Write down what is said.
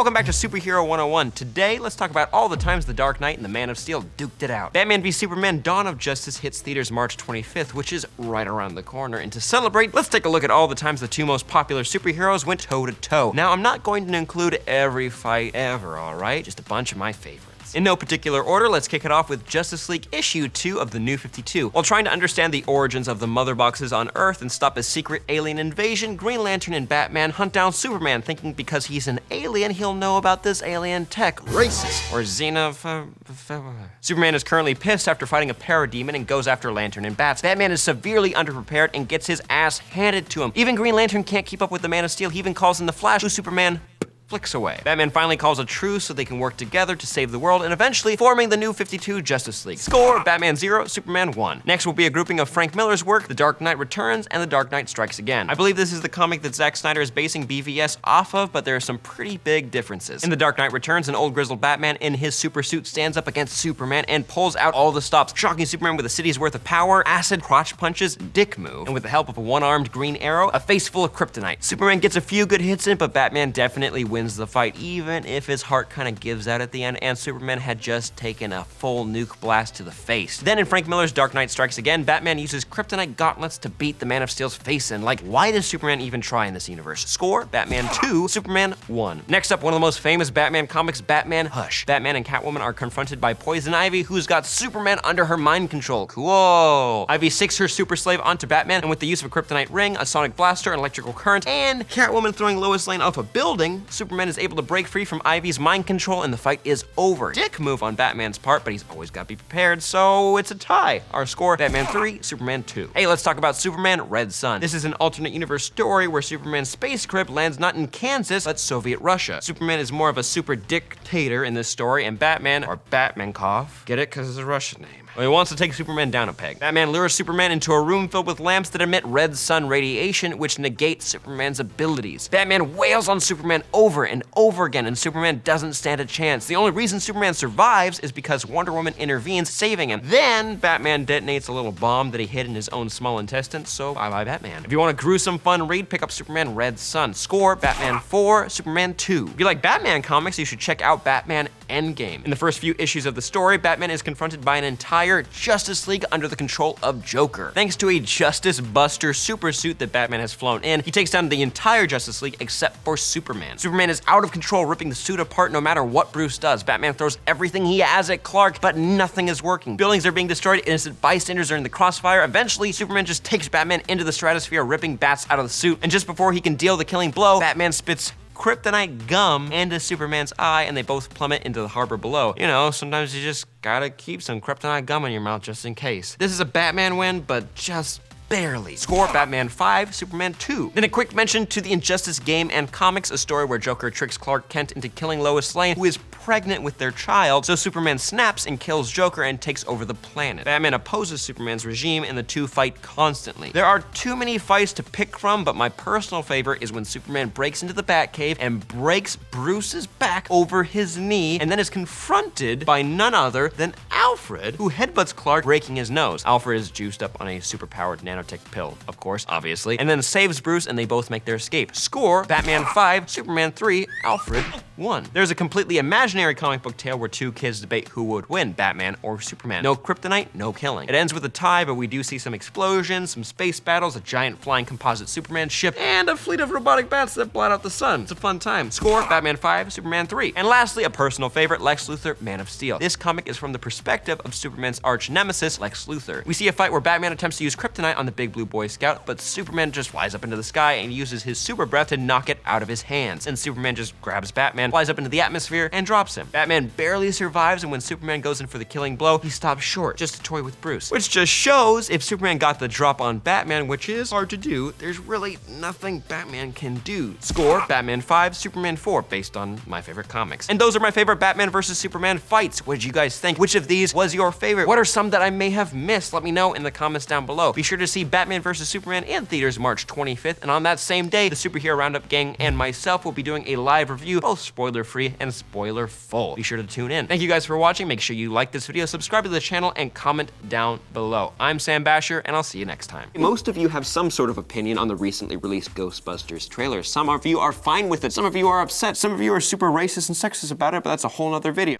Welcome back to Superhero 101. Today, let's talk about all the times the Dark Knight and the Man of Steel duked it out. Batman v Superman Dawn of Justice hits theaters March 25th, which is right around the corner. And to celebrate, let's take a look at all the times the two most popular superheroes went toe-to-toe. Now, I'm not going to include every fight ever, alright? Just a bunch of my favorites. In no particular order, let's kick it off with Justice League Issue 2 of the New 52. While trying to understand the origins of the Mother Boxes on Earth and stop a secret alien invasion, Green Lantern and Batman hunt down Superman, thinking because he's an alien, he'll know about this alien tech. Racist. Or Superman is currently pissed after fighting a parademon and goes after Lantern and Bats. Batman is severely underprepared and gets his ass handed to him. Even Green Lantern can't keep up with the Man of Steel. He even calls in the Flash, who Superman flicks away. Batman finally calls a truce so they can work together to save the world and eventually forming the New 52 Justice League. Score: Batman 0, Superman 1. Next will be a grouping of Frank Miller's work, The Dark Knight Returns and The Dark Knight Strikes Again. I believe this is the comic that Zack Snyder is basing BVS off of, but there are some pretty big differences. In The Dark Knight Returns, an old grizzled Batman in his super suit stands up against Superman and pulls out all the stops, shocking Superman with a city's worth of power, acid, crotch punches, dick move, and with the help of a one-armed Green Arrow, a face full of kryptonite. Superman gets a few good hits in, but Batman definitely wins the fight, even if his heart kind of gives out at the end and Superman had just taken a full nuke blast to the face. Then in Frank Miller's Dark Knight Strikes Again, Batman uses kryptonite gauntlets to beat the Man of Steel's face in. Like, why does Superman even try in this universe? Score: Batman 2, Superman 1. Next up, one of the most famous Batman comics, Batman Hush. Batman and Catwoman are confronted by Poison Ivy, who's got Superman under her mind control. Cool. Ivy sics her super slave onto Batman, and with the use of a kryptonite ring, a sonic blaster, an electrical current, and Catwoman throwing Lois Lane off a building, Superman is able to break free from Ivy's mind control and the fight is over. Dick move on Batman's part, but he's always got to be prepared, so it's a tie. Our score: Batman 3, Superman 2. Hey, let's talk about Superman Red Sun. This is an alternate universe story where Superman's space crib lands not in Kansas, but Soviet Russia. Superman is more of a super dictator in this story, and Batman, or Batmankov, get it? Because it's a Russian name. Well, he wants to take Superman down a peg. Batman lures Superman into a room filled with lamps that emit red sun radiation, which negates Superman's abilities. Batman wails on Superman over and over again, and Superman doesn't stand a chance. The only reason Superman survives is because Wonder Woman intervenes, saving him. Then, Batman detonates a little bomb that he hid in his own small intestine, so bye-bye Batman. If you want a gruesome, fun read, pick up Superman Red Sun. Score: Batman 4, Superman 2. If you like Batman comics, you should check out Batman Endgame. In the first few issues of the story, Batman is confronted by an entire Justice League under the control of Joker. Thanks to a Justice Buster super suit that Batman has flown in, he takes down the entire Justice League except for Superman. Superman is out of control, ripping the suit apart no matter what Bruce does. Batman throws everything he has at Clark, but nothing is working. Buildings are being destroyed, innocent bystanders are in the crossfire. Eventually, Superman just takes Batman into the stratosphere, ripping bats out of the suit, and just before he can deal the killing blow, Batman spits kryptonite gum into Superman's eye, and they both plummet into the harbor below. You know, sometimes you just gotta keep some kryptonite gum in your mouth just in case. This is a Batman win, but just barely. Score: Batman 5, Superman 2. Then a quick mention to the Injustice game and comics, a story where Joker tricks Clark Kent into killing Lois Lane, who is pregnant with their child, so Superman snaps and kills Joker and takes over the planet. Batman opposes Superman's regime and the two fight constantly. There are too many fights to pick from, but my personal favorite is when Superman breaks into the Batcave and breaks Bruce's back over his knee and then is confronted by none other than Alfred, who headbutts Clark, breaking his nose. Alfred is juiced up on a superpowered nanotech pill, of course, obviously, and then saves Bruce and they both make their escape. Score: Batman 5, Superman 3, Alfred 1. There's a completely imaginary comic book tale where two kids debate who would win, Batman or Superman. No kryptonite, no killing. It ends with a tie, but we do see some explosions, some space battles, a giant flying composite Superman ship, and a fleet of robotic bats that blot out the sun. It's a fun time. Score: Batman 5, Superman 3. And lastly, a personal favorite, Lex Luthor, Man of Steel. This comic is from the perspective of Superman's arch nemesis, Lex Luthor. We see a fight where Batman attempts to use kryptonite on the Big Blue Boy Scout, but Superman just flies up into the sky and uses his super breath to knock it out of his hands. And Superman just grabs Batman, flies up into the atmosphere, and drops him. Batman barely survives, and when Superman goes in for the killing blow, he stops short, just to toy with Bruce. Which just shows if Superman got the drop on Batman, which is hard to do, there's really nothing Batman can do. Score: Batman 5, Superman 4, based on my favorite comics. And those are my favorite Batman versus Superman fights. What did you guys think? Which of these these was your favorite? What are some that I may have missed? Let me know in the comments down below. Be sure to see Batman vs. Superman in theaters March 25th, and on that same day, the Superhero Roundup gang and myself will be doing a live review, both spoiler-free and spoiler-full. Be sure to tune in. Thank you guys for watching. Make sure you like this video, subscribe to the channel, and comment down below. I'm Sam Basher, and I'll see you next time. Most of you have some sort of opinion on the recently released Ghostbusters trailer. Some of you are fine with it, some of you are upset, some of you are super racist and sexist about it, but that's a whole nother video.